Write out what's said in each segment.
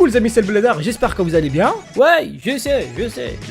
coucou les amis, c'est le Blédard, j'espère que vous allez bien. Ouais, je sais,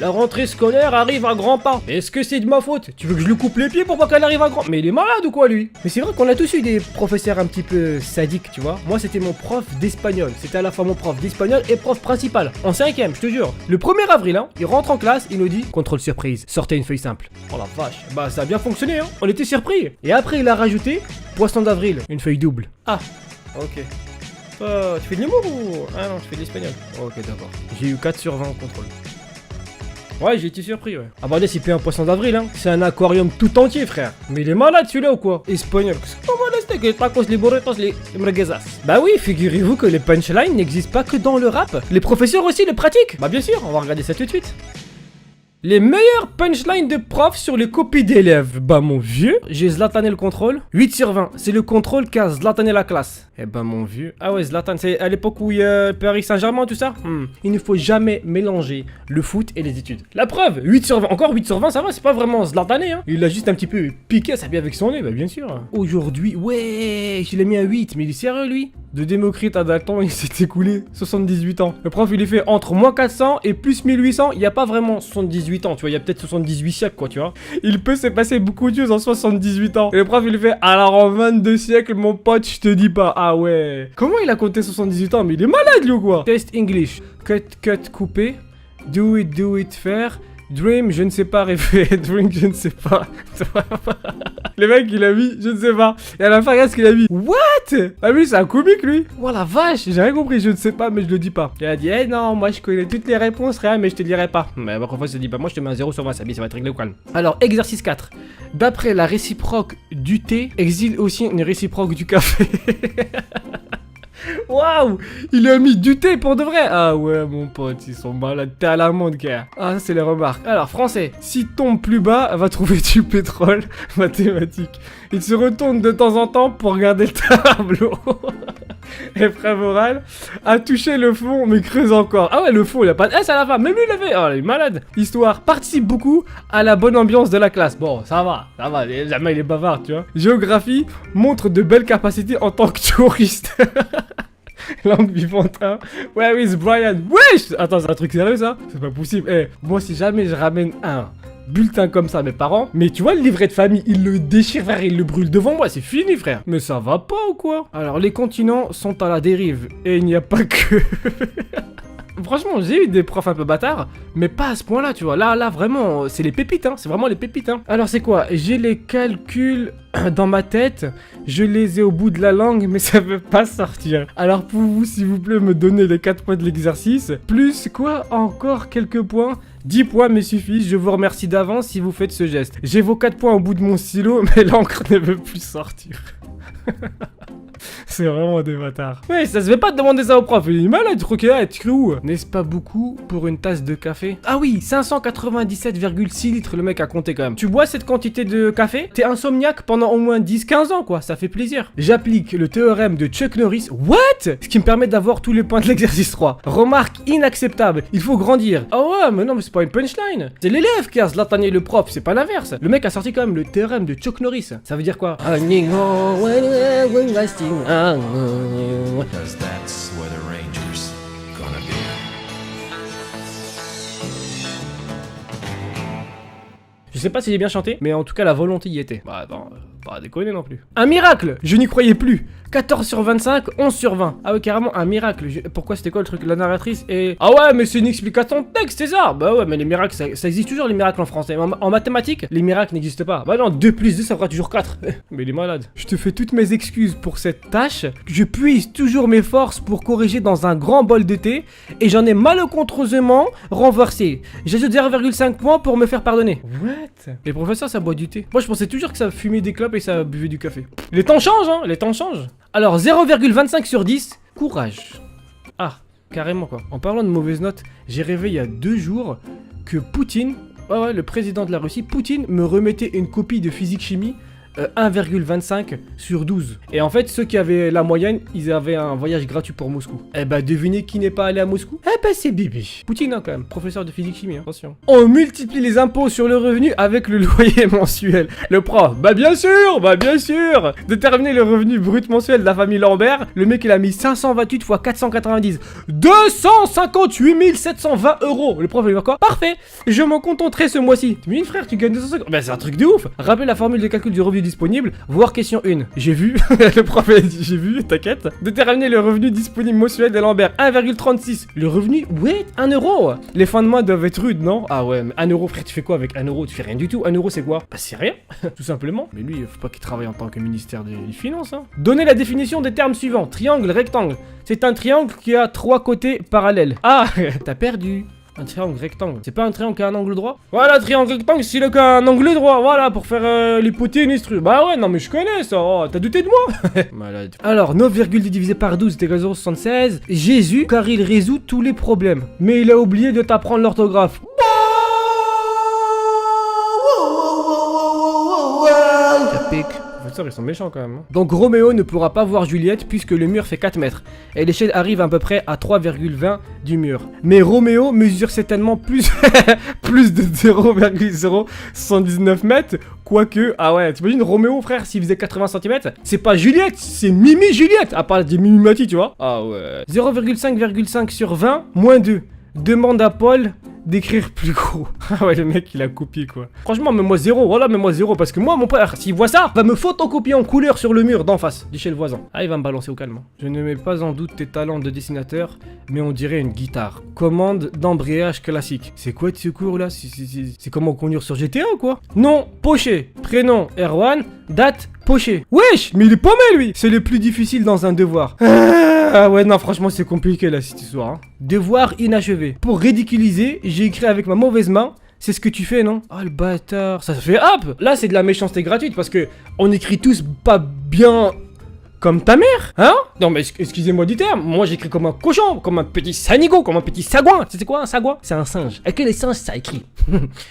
la rentrée scolaire arrive à grands pas. Est-ce que c'est de ma faute? Tu veux que je lui coupe les pieds pour pas qu'elle arrive à grands... Mais il est malade ou quoi lui? Mais c'est vrai qu'on a tous eu des professeurs un petit peu sadiques, tu vois. Moi c'était mon prof d'espagnol, c'était à la fois mon prof d'espagnol et prof principal. En 5ème, je te jure. Le 1er avril, hein, il rentre en classe, il nous dit contrôle surprise, sortez une feuille simple. Oh la vache, bah ça a bien fonctionné, hein. On était surpris. Et après il a rajouté poisson d'avril, une feuille double. Ah, ok. Tu fais de l'humour ou... Ah non, je fais de l'espagnol. Ok, d'accord. J'ai eu 4 sur 20 au contrôle. Ouais, j'ai été surpris, ouais. Ah bah là, c'est plus un poisson d'avril, hein. C'est un aquarium tout entier, frère. Mais il est malade celui-là ou quoi? Espagnol. Les tacos, les burritos, les merguezas. Bah oui, figurez-vous que les punchlines n'existent pas que dans le rap. Les professeurs aussi le pratiquent. Bah bien sûr, on va regarder ça tout de suite. Les meilleurs punchlines de profs sur les copies d'élèves. Bah mon vieux, j'ai Zlatané le contrôle. 8 sur 20, c'est le contrôle qu'a Zlatané la classe. Eh ben mon vieux. Ah ouais, Zlatan, c'est à l'époque où il y a Paris Saint-Germain, tout ça. Il ne faut jamais mélanger le foot et les études. La preuve, 8 sur 20. Encore 8 sur 20, ça va, c'est pas vraiment Zlatané, hein. Il a juste un petit peu piqué sa vie avec son nez, bah bien sûr. Aujourd'hui, ouais, je l'ai mis à 8, mais il est sérieux lui. De Démocrite à Dalton, il s'est écoulé 78 ans. Le prof, il est fait entre moins 400 et plus 1800. Il n'y a pas vraiment 78 ans, tu vois. Il y a peut-être 78 siècles, quoi, tu vois. Il peut se passer beaucoup de choses en 78 ans. Et le prof, il est fait alors en 22 siècles, mon pote, je te dis pas. Ah ouais. Comment il a compté 78 ans? Mais il est malade, lui, ou quoi? Test English. Cut, coupé. Do it, faire. Dream, je ne sais pas, rêver. Drink, je ne sais pas. Le mec, il a mis, je ne sais pas. Et à la fin, regarde ce qu'il a mis. What? Ah oui, c'est un comique, lui. Oh la vache, j'ai rien compris, je ne sais pas, mais je le dis pas. Il a dit, eh non, moi je connais toutes les réponses, rien, mais je te dirai pas. Mais la prochaine fois, je te dis pas, moi je te mets un 0 sur 20, ça va être réglé au calme. Alors, exercice 4. D'après la réciproque du thé, existe aussi une réciproque du café. Waouh, il a mis du thé pour de vrai. Ah ouais mon pote, ils sont malades, t'es à l'amende gars. Ah ça c'est les remarques. Alors français, si tombe plus bas, va trouver du pétrole. Mathématiques, il se retourne de temps en temps pour regarder le tableau. Épreuve orale, a touché le fond mais creuse encore. Ah ouais le fond il a pas de S à la fin, même lui il l'avait. Oh il est malade. Histoire, participe beaucoup à la bonne ambiance de la classe. Bon ça va, jamais il est bavard tu vois. Géographie, montre de belles capacités en tant que touriste. Langue vivante, hein. Where is Brian? Wesh! Attends, c'est un truc sérieux ça? C'est pas possible. Eh, moi si jamais je ramène un bulletin comme ça à mes parents, mais tu vois le livret de famille, il le déchire frère, il le brûle devant moi, c'est fini frère. Mais ça va pas ou quoi? Alors les continents sont à la dérive et il n'y a pas que... Franchement, j'ai eu des profs un peu bâtards, mais pas à ce point-là, tu vois. Là, vraiment, c'est les pépites, hein. C'est vraiment les pépites, hein. Alors, c'est quoi? J'ai les calculs dans ma tête, je les ai au bout de la langue, mais ça veut pas sortir. Alors, pour vous, s'il vous plaît, me donner les 4 points de l'exercice. Plus quoi? Encore quelques points? 10 points me suffisent, je vous remercie d'avance si vous faites ce geste. J'ai vos 4 points au bout de mon stylo, mais l'encre ne veut plus sortir. C'est vraiment des bâtards. Ouais, ça se fait pas de demander ça au prof. Il est malade, tu crois qu'il est écrit où? N'est-ce pas beaucoup pour une tasse de café? Ah oui, 597,6 litres le mec a compté quand même. Tu bois cette quantité de café? T'es insomniaque pendant au moins 10-15 ans quoi, ça fait plaisir. J'applique le théorème de Chuck Norris. What? Ce qui me permet d'avoir tous les points de l'exercice 3. Remarque inacceptable, il faut grandir. Ah ouais, mais non, mais c'est pas une punchline. C'est l'élève qui a Zlatané le prof, c'est pas l'inverse. Le mec a sorti quand même le théorème de Chuck Norris. Ça veut dire quoi? Because that's where the Rangers gonna be. Je sais pas si j'ai bien chanté, mais en tout cas la volonté y était. Bah attends, pas déconner non plus. Un miracle! Je n'y croyais plus. 14 sur 25, 11 sur 20. Ah ouais, carrément, un miracle. Pourquoi c'était quoi le truc? La narratrice et... Ah ouais, mais c'est une explication de texte, c'est ça? Bah ouais, mais les miracles, ça existe toujours, les miracles en français. En mathématiques, les miracles n'existent pas. Bah non, 2 plus 2, ça fera toujours 4. Mais il est malade. Je te fais toutes mes excuses pour cette tâche. Je puise toujours mes forces pour corriger dans un grand bol de thé. Et j'en ai malencontreusement renversé. J'ajoute 0,5 points pour me faire pardonner. What? Les professeurs, ça boit du thé. Moi, je pensais toujours que ça fumait des clopes et ça buvait du café. Les temps changent, hein? Les temps changent. Alors 0,25 sur 10, courage. Ah, carrément quoi. En parlant de mauvaises notes, j'ai rêvé il y a 2 jours que Poutine, le président de la Russie, Poutine me remettait une copie de physique-chimie 1,25 sur 12. Et en fait, ceux qui avaient la moyenne, ils avaient un voyage gratuit pour Moscou. Eh bah, devinez qui n'est pas allé à Moscou? Eh bah, c'est Bibi. Poutine, hein, quand même. Professeur de physique-chimie, hein. Attention. On multiplie les impôts sur le revenu avec le loyer mensuel. Le prof, bah bien sûr, bah bien sûr. Déterminer le revenu brut mensuel de la famille Lambert. Le mec, il a mis 528 x 490. 258 720 euros. Le prof, il va quoi? Parfait. Je m'en contenterai ce mois-ci. T'imagines, frère, tu gagnes 250. Bah, c'est un truc de ouf. Rappelez la formule de calcul du revenu disponible. Voir question 1. J'ai vu. Le prof, il a dit, j'ai vu, t'inquiète. Déterminer le revenu disponible mensuel de Lambert. 1,36. Le revenu, ouais, 1 euro. Les fins de mois doivent être rudes, non? Ah ouais, mais 1 euro, frère, tu fais quoi avec 1 euro? Tu fais rien du tout. 1 euro, c'est quoi? Bah, c'est rien. Tout simplement. Mais lui, faut pas qu'il travaille en tant que ministère des Finances, hein. Donnez la définition des termes suivants. Triangle, rectangle. C'est un triangle qui a 3 côtés parallèles. Ah, t'as perdu. Un triangle rectangle. C'est pas un triangle qui a un angle droit? Voilà, triangle rectangle, c'est le a un angle droit. Voilà, pour faire l'hypoténuse. Bah ouais, non, mais je connais ça. Oh, t'as douté de moi? Malade. Alors, 9,2 divisé par 12 égale 0,76. Jésus, car il résout tous les problèmes. Mais il a oublié de t'apprendre l'orthographe. Ça pique. Ils sont méchants quand même. Hein. Donc Roméo ne pourra pas voir Juliette puisque le mur fait 4 mètres. Et l'échelle arrive à peu près à 3,20 du mur. Mais Roméo mesure certainement plus, plus de 0,079 mètres. Quoique, ah ouais, t'imagines Roméo frère s'il faisait 80 cm? C'est pas Juliette, c'est Mimi Juliette. À part des Mimimati, tu vois. Ah ouais. 0,5,5 sur 20, moins 2. Demande à Paul d'écrire plus gros. Ah ouais, le mec il a copié quoi. Franchement, mets-moi 0, voilà, mets-moi 0. Parce que moi, mon père, s'il voit ça, va me photocopier en couleur sur le mur d'en face, dit chez le voisin. Ah, il va me balancer au calme. Je ne mets pas en doute tes talents de dessinateur, mais on dirait une guitare. Commande d'embrayage classique. C'est quoi ce cours là? C'est comment conduire sur GTA ou quoi? Nom, Poché. Prénom, Erwan. Date, Poché. Wesh, mais il est pas mal lui. C'est le plus difficile dans un devoir. Ah ouais, non, franchement, c'est compliqué là cette histoire. Hein. Devoir inachevé. Pour ridiculiser, j'ai écrit avec ma mauvaise main. C'est ce que tu fais, non? Ah, le bâtard. Ça fait hop. Là, c'est de la méchanceté gratuite parce que on écrit tous pas bien comme ta mère, hein? Non, mais excusez-moi du terme. Moi, j'écris comme un cochon, comme un petit sanigo, comme un petit sagouin. C'est quoi un sagouin? C'est un singe. Et que les singes, ça écrit.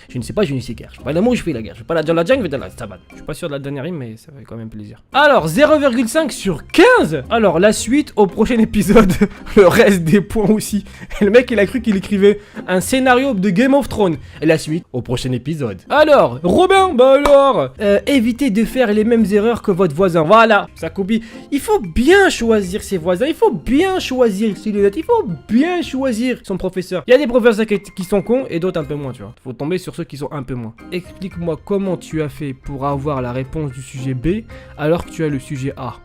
Je ne sais pas, je ne sais guère. Je fais pas l'amour, je fais la guerre. Je fais pas dans la jungle, je fais dans la savane. Je suis pas sûr de la dernière rime, mais ça fait quand même plaisir. Alors, 0,5 sur 15. Alors, la suite au prochain épisode. Le reste des points aussi. Et le mec, il a cru qu'il écrivait un scénario de Game of Thrones. Et la suite au prochain épisode. Alors, Robin, bah alors, évitez de faire les mêmes erreurs que votre voisin. Voilà, ça copie. Il faut bien choisir ses voisins, il faut bien choisir ses lunettes, il faut bien choisir son professeur. Il y a des professeurs qui sont cons et d'autres un peu moins, tu vois. Il faut tomber sur ceux qui sont un peu moins. Explique-moi comment tu as fait pour avoir la réponse du sujet B alors que tu as le sujet A.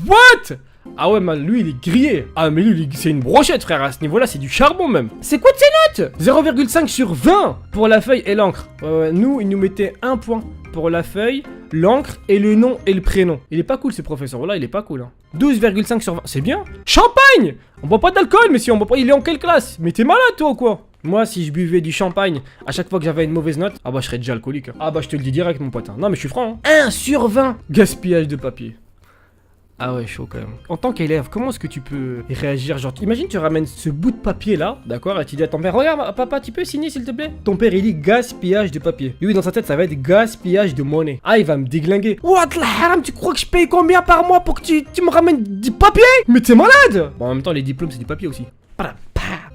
What? Ah ouais, man, lui il est grillé. Ah mais lui c'est une brochette frère, à ce niveau là c'est du charbon même. C'est quoi de ces notes? 0,5 sur 20 pour la feuille et l'encre. Nous il nous mettait 1 point pour la feuille, l'encre et le nom et le prénom. Il est pas cool ce professeur là, il est pas cool hein. 12,5 sur 20, c'est bien. Champagne. On boit pas d'alcool mais si on boit pas, il est en quelle classe? Mais t'es malade toi ou quoi? Moi, si je buvais du champagne à chaque fois que j'avais une mauvaise note, ah bah je serais déjà alcoolique. Hein. Ah bah je te le dis direct mon pote. Hein. Non mais je suis franc. Hein. 1 sur 20. Gaspillage de papier. Ah ouais, chaud quand même. En tant qu'élève, comment est-ce que tu peux réagir? Genre, imagine tu ramènes ce bout de papier là, d'accord, et tu dis à ton père, regarde papa, tu peux signer s'il te plaît? Ton père il dit gaspillage de papier. Lui dans sa tête ça va être gaspillage de monnaie. Ah il va me déglinguer. What la haram, tu crois que je paye combien par mois pour que tu me ramènes du papier? Mais t'es malade! Bon en même temps les diplômes c'est du papier aussi.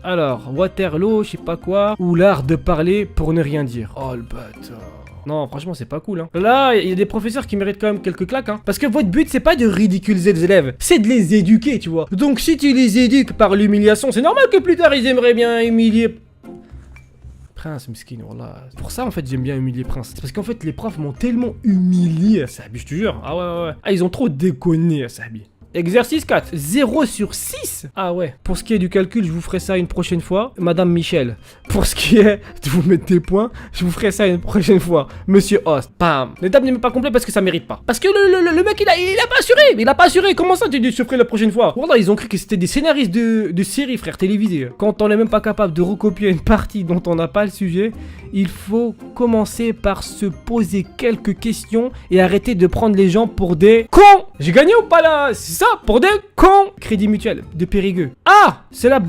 Alors, Waterloo, je sais pas quoi, ou l'art de parler pour ne rien dire. Oh le bâtard. Non, franchement, c'est pas cool, hein. Là, il y a des professeurs qui méritent quand même quelques claques, hein. Parce que votre but, c'est pas de ridiculiser les élèves, c'est de les éduquer, tu vois. Donc, si tu les éduques par l'humiliation, c'est normal que plus tard, ils aimeraient bien humilier Prince, miskin, voilà. Pour ça, en fait, j'aime bien humilier Prince. C'est parce qu'en fait, les profs m'ont tellement humilié à Sahabi, je te jure. Ah ouais. Ah, ils ont trop déconné à Sahabi. Exercice 4, 0 sur 6. Ah ouais. Pour ce qui est du calcul, je vous ferai ça une prochaine fois. Madame Michel. Pour ce qui est de vous mettre des points, je vous ferai ça une prochaine fois. Monsieur Host. Bam. L'étape n'est même pas complète parce que ça mérite pas. Parce que le mec, il a pas assuré. Il a pas assuré. Comment ça, tu dis je ferai la prochaine fois? Voilà, ils ont cru que c'était des scénaristes de séries, frère, télévisées. Quand on n'est même pas capable de recopier une partie dont on n'a pas le sujet, il faut commencer par se poser quelques questions et arrêter de prendre les gens pour des cons. J'ai gagné ou pas là? ça pour des cons. Crédit Mutuel de Périgueux. Ah, c'est la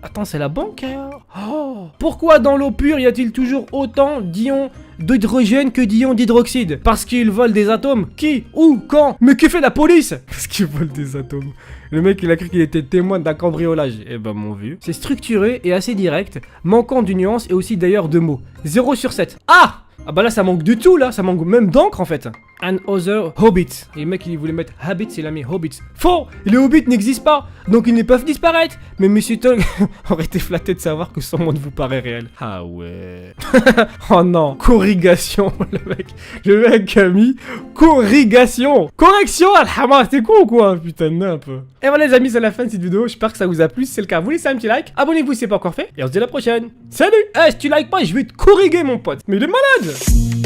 Attends, c'est la banque alors. Oh. Pourquoi dans l'eau pure y a-t-il toujours autant d'ions d'hydrogène que d'ions d'hydroxyde? Parce qu'ils volent des atomes. Qui? Où? Quand? Mais que fait la police? Parce qu'ils volent des atomes. Le mec il a cru qu'il était témoin d'un cambriolage. Eh ben mon vieux. C'est structuré et assez direct, manquant de nuances et aussi d'ailleurs de mots. 0 sur 7. Ah! Ah bah là ça manque de tout là, ça manque même d'encre en fait. And other hobbits. Et le mec il voulait mettre habits, il a mis hobbits. Faux! Les hobbits n'existent pas, donc ils ne peuvent disparaître. Mais Monsieur Tolkien aurait été flatté de savoir que son monde vous paraît réel. Ah ouais. Oh non, corrigation le mec a mis corrigation. Correction, alhamdoulilah, t'es con ou quoi? Putain de nimp. Et voilà les amis, c'est la fin de cette vidéo, j'espère que ça vous a plu. Si c'est le cas, vous laissez un petit like, abonnez-vous si c'est pas encore fait. Et on se dit à la prochaine. Salut! Eh, si tu likes pas, je vais te corriger mon pote. Mais il est malade!